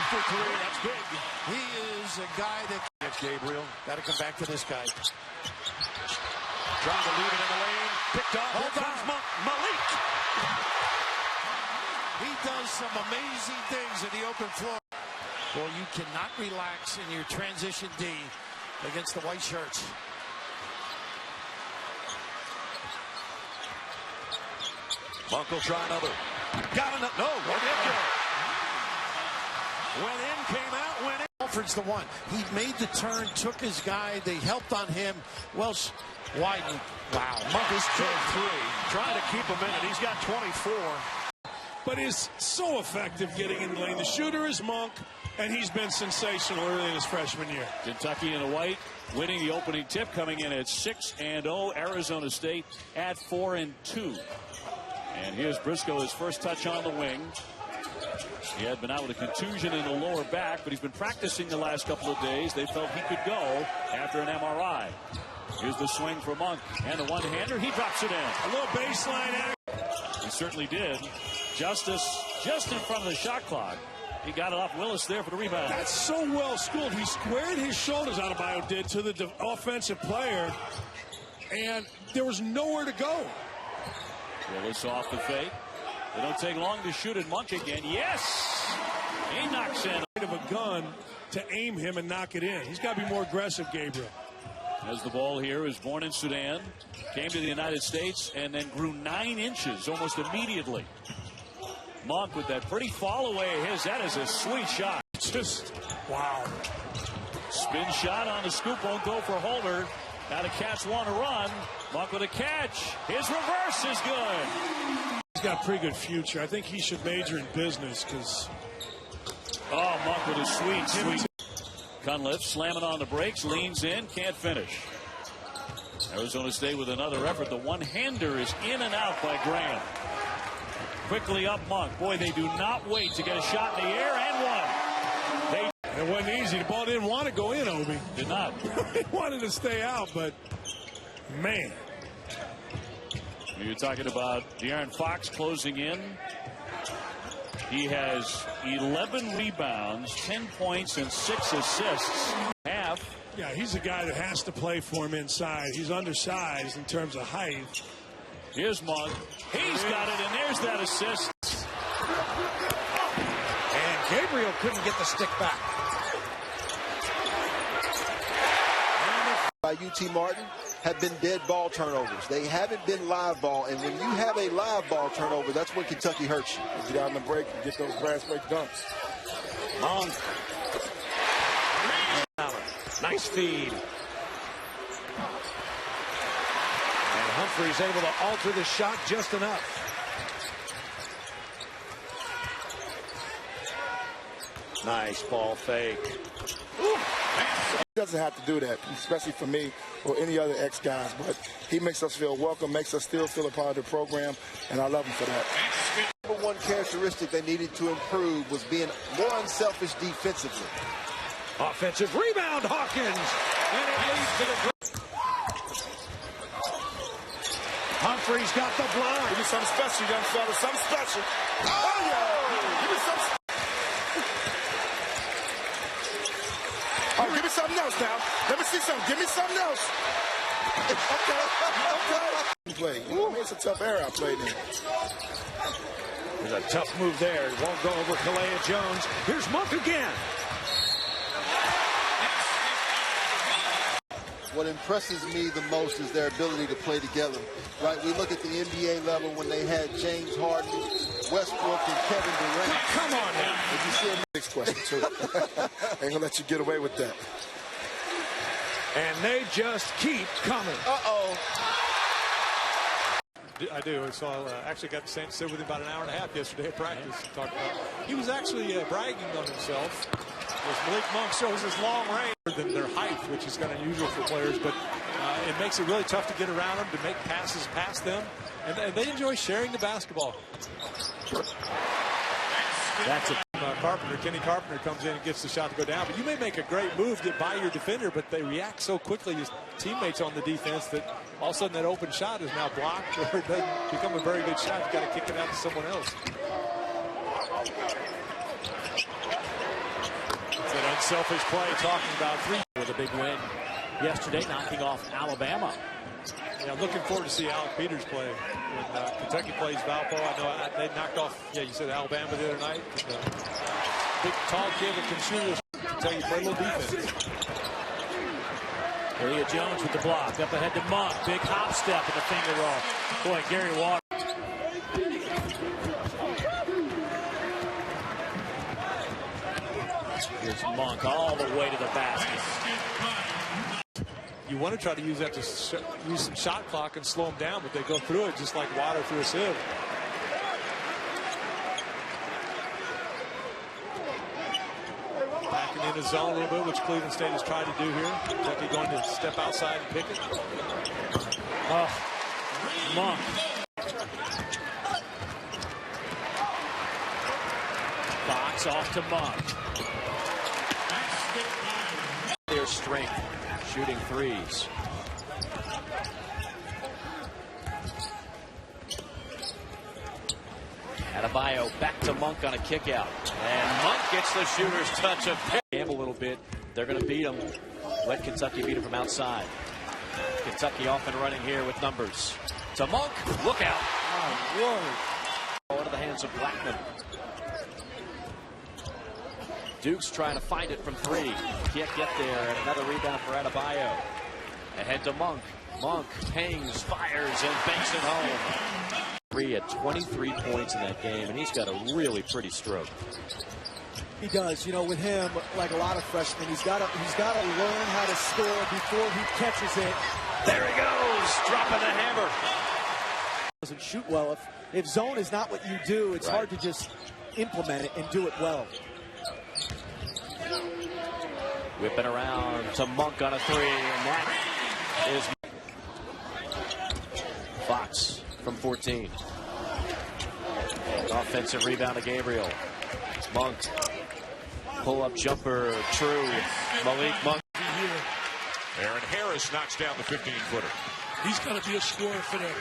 for 3. That's big. He is a guy that. Against Gabriel. Got to come back to this guy. Trying to leave it in the lane. Picked off. Here comes Malik. He does some amazing things in the open floor. Well, you cannot relax in your transition D against the white shirts. Monk will try another. Got enough. No, where did it go? Went in, came out, went in. Alfred's the one. He made the turn, took his guy. They helped on him. Welsh widened. Wow. Monk is 3. Trying to keep him in it. He's got 24. But is so effective getting in the lane. The shooter is Monk, and he's been sensational early in his freshman year. Kentucky in the white, winning the opening tip, coming in at 6-0. Arizona State at 4-2. And here's Briscoe, his first touch on the wing. He had been out with a contusion in the lower back, but he's been practicing the last couple of days. They felt he could go after an MRI. Here's the swing for Monk, and a one-hander. He drops it in. A little baseline act. He certainly did. Justice just in front of the shot clock. He got it off Willis there for the rebound. That's so well schooled. He squared his shoulders, Adebayo did, to the offensive player, and there was nowhere to go. Willis off the fake. They don't take long to shoot at Monk again. Yes! He knocks in. Of a gun to aim him and knock it in. He's got to be more aggressive, Gabriel. As the ball here is born in Sudan, came to the United States, and then grew 9 inches almost immediately. Monk with that pretty fall away of his. That is a sweet shot. Just, wow. Spin shot on the scoop, won't go for Holder. Now the Cats want to run. Monk with a catch. His reverse is good. He's got a pretty good future. I think he should major in business because... Oh, Monk with a sweet. Cunliffe slamming on the brakes, leans in, can't finish. Arizona State with another effort. The one-hander is in and out by Graham. Quickly up Monk. Boy, they do not wait to get a shot in the air, and one. It wasn't easy. The ball didn't want to go in, Obi. Did not. It wanted to stay out, but man. You're talking about De'Aaron Fox closing in. He has 11 rebounds, 10 points, and 6 assists. Half. Yeah, he's a guy that has to play for him inside. He's undersized in terms of height. Here's Monk. He's got it, and there's that assist. And Gabriel couldn't get the stick back. By UT Martin have been dead ball turnovers. They haven't been live ball, and when you have a live ball turnover, that's when Kentucky hurts you. Get out on the break and get those grass break dunks. Monk. Nice feed. And Humphrey's able to alter the shot just enough. Nice ball fake. He doesn't have to do that, especially for me or any other ex-guys, but he makes us feel welcome, makes us still feel a part of the program, and I love him for that. Number one characteristic they needed to improve was being more unselfish defensively. Offensive rebound, Hawkins. And it leads to the... Humphrey's got the block. Give me something special, young fella, something special. Oh, yeah. Give me something. Oh, give me something else now. Let me see something. Give me something else. Okay. Play. I mean, it's a tough area I played in. There's a tough move there. It won't go over Kalea Jones. Here's Monk again. What impresses me the most is their ability to play together. Right? We look at the NBA level when they had James Harden, Westbrook, and Kevin Durant. Come on now. If you see a next question, too. Ain't gonna let you get away with that. And they just keep coming. Uh-oh. I do. So I actually got to sit with him about an hour and a half yesterday at practice. Talk about. He was actually bragging on himself. As Malik Monk shows his long range than their height, which is kind of unusual for players, but it makes it really tough to get around them, to make passes past them, and they enjoy sharing the basketball. That's it. Kenny Carpenter comes in and gets the shot to go down, but you may make a great move by your defender, but they react so quickly as teammates on the defense that all of a sudden that open shot is now blocked or it doesn't become a very good shot. You've got to kick it out to someone else. It's an unselfish play, talking about three with a big win yesterday, knocking off Alabama. Yeah, I'm looking forward to see Alec Peters play when Kentucky plays Valpo. I know they knocked off, you said Alabama the other night. Big, tall kid that can shoot us. Kentucky play a little defense. Kalea Jones with the block. Up ahead to Monk. Big hop step in the finger roll. Boy, Gary Walker. Here's Monk all the way to the basket. You want to try to use that to use some shot clock and slow them down, but they go through it just like water through a sieve. Backing in the zone a little bit, which Cleveland State has tried to do here. Kentucky going to step outside and pick it. Oh, Monk. Fox off to Monk. Their strength, shooting threes. Adebayo back to Monk on a kick out. And Monk gets the shooter's touch of game a little bit. They're going to beat him. Let Kentucky beat him from outside. Kentucky off and running here with numbers. To Monk. Look out. My word. Into the hands of Blackman. Duke's trying to find it from three. Can't get there. And another rebound for Adebayo. Ahead to Monk. Monk hangs, fires, and banks it home. He had 23 points in that game, and he's got a really pretty stroke. He does. You know, with him, like a lot of freshmen, he's got to learn how to score before he catches it. There he goes, dropping the hammer. Doesn't shoot well. If zone is not what you do, it's hard to just implement it and do it well. Whipping around to Monk on a three, and that is Fox from 14. An offensive rebound to Gabriel. Monk. Pull-up jumper, true. Malik Monk. Aaron Harris knocks down the 15-footer. He's got to be a scorer for them.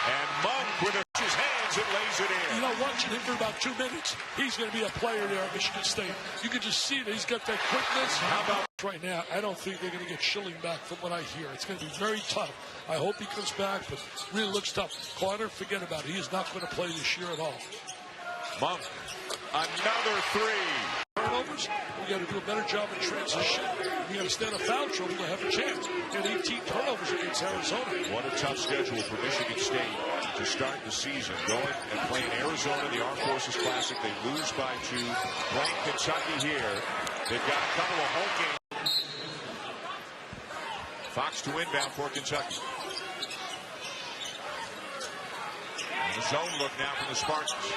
And Monk with his hands and lays it in. You know, watching him for about 2 minutes, he's going to be a player there at Michigan State. You can just see that he's got that quickness. How about right now? I don't think they're going to get Schilling back from what I hear. It's going to be very tough. I hope he comes back, but really looks tough. Carter, forget about it. He is not going to play this year at all. Monk, another three. Turnovers, we got to do a better job in transition. We got to stay out of foul trouble to have a chance. We had 18 turnovers against Arizona. What a tough schedule for Michigan State to start the season. Going and playing Arizona in the Armed Forces Classic. They lose by 2. Playing Kentucky here. They've got a couple of home games. Fox to inbound for Kentucky. And the zone look now from the Spartans.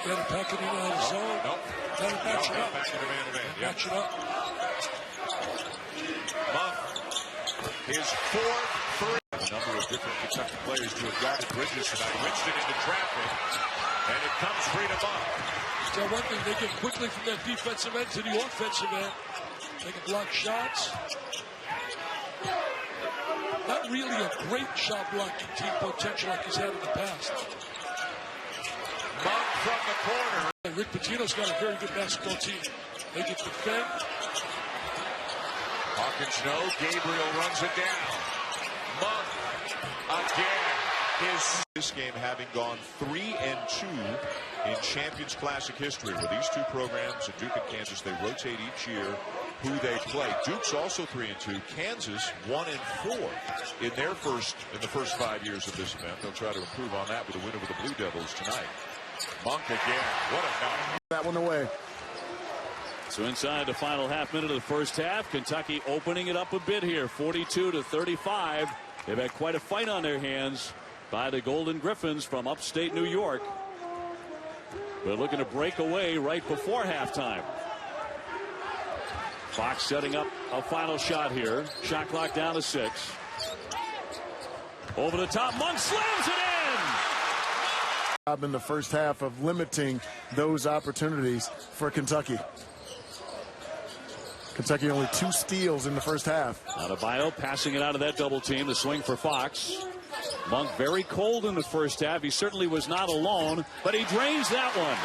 Got to pack it in out of the zone. Nope. Got to match it up. Back into man-to-man. Match it up. Monk, his 4th three. A number of different Kentucky players to have guarded Bridges tonight. Winston into traffic, and it comes free to Monk. So one thing, they get quickly from that defensive end to the offensive end. They can block shots. Not really a great shot blocking team potential like he's had in the past. Monk from the corner. Rick Pitino's got a very good basketball team. They can defend. Hawkins no. Gabriel runs it down. Monk again. This game having gone 3-2 in Champions Classic history. With these two programs, at Duke and Kansas, they rotate each year who they play. Duke's also 3-2. Kansas 1-4 in the first 5 years of this event. They'll try to improve on that with a win over the Blue Devils tonight. Monk again. What a night. That one away. So inside the final half minute of the first half, Kentucky opening it up a bit here, 42-35. They've had quite a fight on their hands by the Golden Griffins from upstate New York. They're looking to break away right before halftime. Fox setting up a final shot here. Shot clock down to 6. Over the top, Monk slams it in. In the first half of limiting those opportunities for Kentucky. Kentucky only 2 steals in the first half. Adebayo passing it out of that double team. The swing for Fox. Monk very cold in the first half. He certainly was not alone, but he drains that one.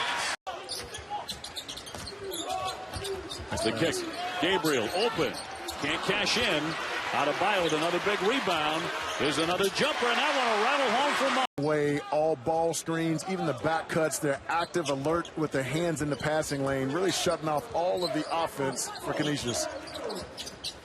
That's the kick. Gabriel open. Can't cash in. Adebayo with another big rebound. There's another jumper, and that one will rattle home for Monk. Way all ball screens, even the back cuts, they're active, alert with their hands in the passing lane, really shutting off all of the offense for Canisius.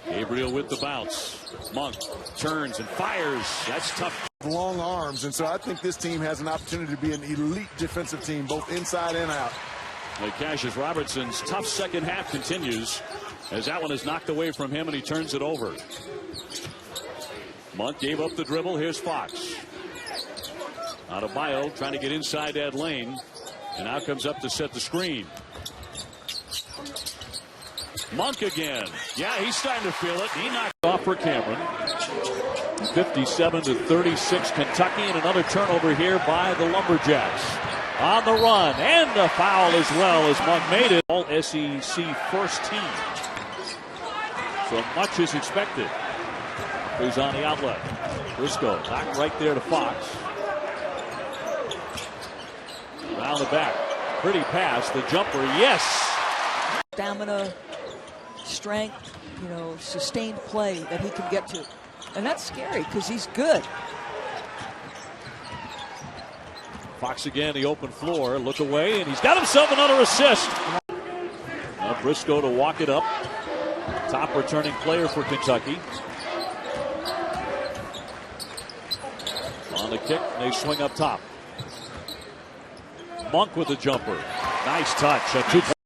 Gabriel with the bounce. Monk turns and fires. That's tough. Long arms, and so I think this team has an opportunity to be an elite defensive team, both inside and out. Cassius Robertson's tough second half continues as that one is knocked away from him and he turns it over. Monk gave up the dribble. Here's Fox. Adebayo trying to get inside that lane, and now comes up to set the screen. Monk again. Yeah, he's starting to feel it. He knocked off for Cameron. 57-36 Kentucky, and another turnover here by the Lumberjacks. on the run, and a foul as well as Monk made it. All SEC first team. So much is expected. Who's on the outlet? Briscoe knocked right there to Fox. Around the back. Pretty pass. The jumper, yes. Stamina, strength, sustained play that he can get to. And that's scary because he's good. Fox again, the open floor. Look away, and he's got himself another assist. Now Briscoe to walk it up. Top returning player for Kentucky. On the kick, they swing up top. Monk with the jumper. Nice touch. A 2-point